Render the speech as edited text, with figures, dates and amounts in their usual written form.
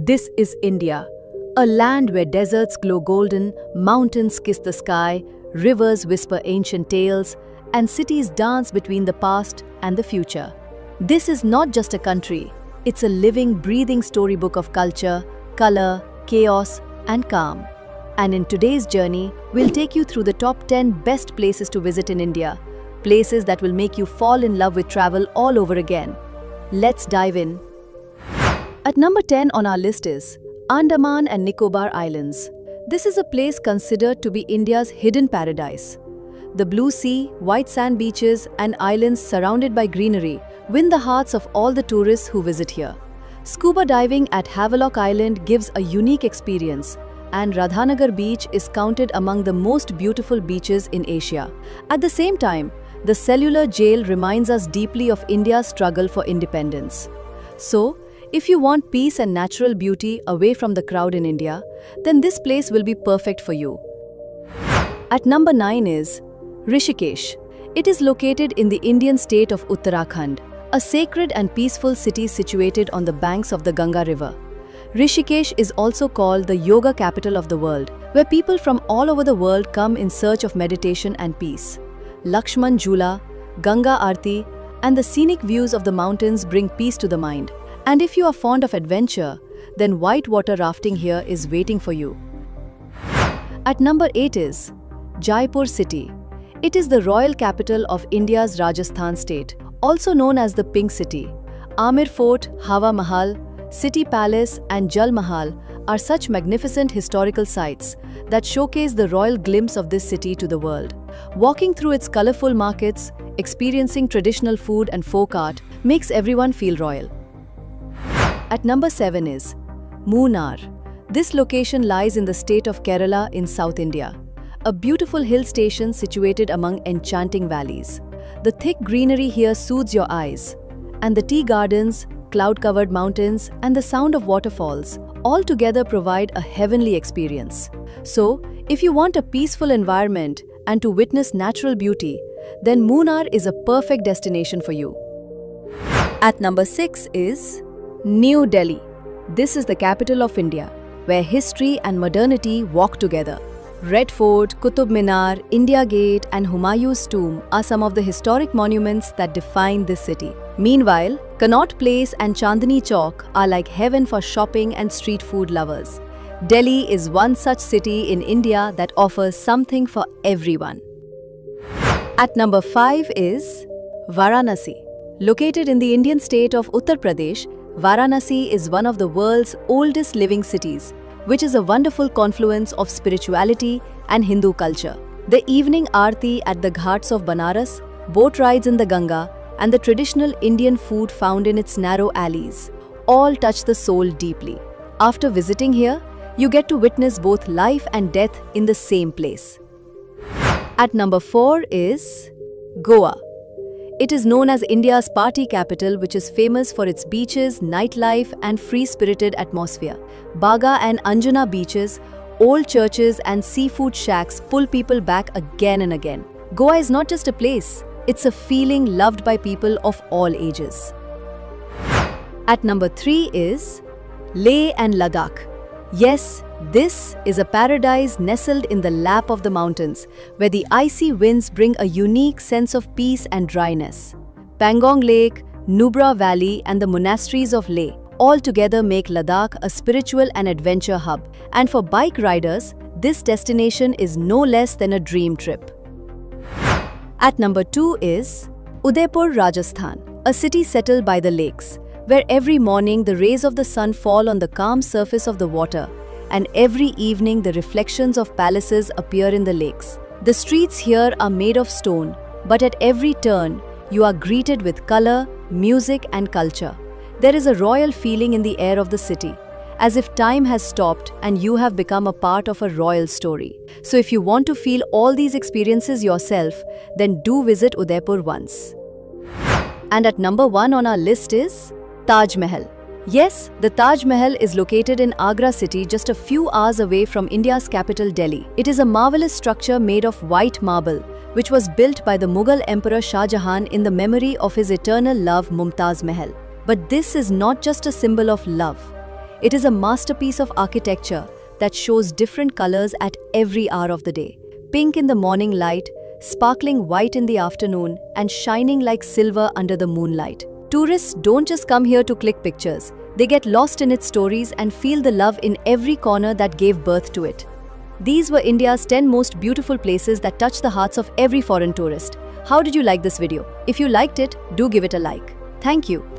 This is India, a land where deserts glow golden, mountains kiss the sky, rivers whisper ancient tales, and cities dance between the past and the future. This is not just a country, it's a living, breathing storybook of culture, color, chaos, and calm. And in today's journey, we'll take you through the top 10 best places to visit in India, places that will make you fall in love with travel all over again. Let's dive in. At number 10 on our list is Andaman and Nicobar Islands. This is a place considered to be India's hidden paradise. The blue sea, white sand beaches, and islands surrounded by greenery win the hearts of all the tourists who visit here. Scuba diving at Havelock Island gives a unique experience, and Radhanagar Beach is counted among the most beautiful beaches in Asia. At the same time, the cellular jail reminds us deeply of India's struggle for independence. So, if you want peace and natural beauty away from the crowd in India, then this place will be perfect for you. At number 9 is Rishikesh. It is located in the Indian state of Uttarakhand, a sacred and peaceful city situated on the banks of the Ganga River. Rishikesh is also called the yoga capital of the world, where people from all over the world come in search of meditation and peace. Lakshman Jhula, Ganga Aarti, and the scenic views of the mountains bring peace to the mind. And if you are fond of adventure, then whitewater rafting here is waiting for you. At number 8 is Jaipur city. It is the royal capital of India's Rajasthan state, also known as the Pink City. Amir Fort, Hawa Mahal, City Palace, and Jal Mahal are such magnificent historical sites that showcase the royal glimpse of this city to the world. Walking through its colorful markets, experiencing traditional food and folk art makes everyone feel royal. At number 7 is Munnar. This location lies in the state of Kerala in South India, a beautiful hill station situated among enchanting valleys. The thick greenery here soothes your eyes, and the tea gardens, cloud-covered mountains, and the sound of waterfalls all together provide a heavenly experience. So, if you want a peaceful environment and to witness natural beauty, then Munnar is a perfect destination for you. At number 6 is New Delhi. This is the capital of India, where history and modernity walk together. Red Fort, Qutub Minar, India Gate, and Humayun's tomb are some of the historic monuments that define this city. Meanwhile, Connaught Place and Chandni Chowk are like heaven for shopping and street food lovers. Delhi is one such city in India that offers something for everyone. At number 5 is Varanasi. Located in the Indian state of Uttar Pradesh, Varanasi is one of the world's oldest living cities, which is a wonderful confluence of spirituality and Hindu culture. The evening aarti at the ghats of Banaras, boat rides in the Ganga, and the traditional Indian food found in its narrow alleys all touch the soul deeply. After visiting here, you get to witness both life and death in the same place. At number 4 is Goa. It is known as India's party capital, which is famous for its beaches, nightlife, and free-spirited atmosphere. Baga and Anjuna beaches, old churches, and seafood shacks pull people back again and again. Goa is not just a place, it's a feeling loved by people of all ages. At number 3 is Leh and Ladakh. Yes, this is a paradise nestled in the lap of the mountains, where the icy winds bring a unique sense of peace and dryness. Pangong Lake, Nubra Valley, and the monasteries of Leh all together make Ladakh a spiritual and adventure hub. And for bike riders, this destination is no less than a dream trip. At number 2 is Udaipur, Rajasthan, a city settled by the lakes, where every morning the rays of the sun fall on the calm surface of the water, and every evening the reflections of palaces appear in the lakes. The streets here are made of stone, but at every turn, you are greeted with color, music, and culture. There is a royal feeling in the air of the city, as if time has stopped and you have become a part of a royal story. So if you want to feel all these experiences yourself, then do visit Udaipur once. And at number 1 on our list is Taj Mahal. Yes, the Taj Mahal is located in Agra city, just a few hours away from India's capital Delhi. It is a marvelous structure made of white marble, which was built by the Mughal Emperor Shah Jahan in the memory of his eternal love Mumtaz Mahal. But this is not just a symbol of love. It is a masterpiece of architecture that shows different colors at every hour of the day. Pink in the morning light, sparkling white in the afternoon, and shining like silver under the moonlight. Tourists don't just come here to click pictures. They get lost in its stories and feel the love in every corner that gave birth to it. These were India's 10 most beautiful places that touch the hearts of every foreign tourist. How did you like this video? If you liked it, do give it a like. Thank you.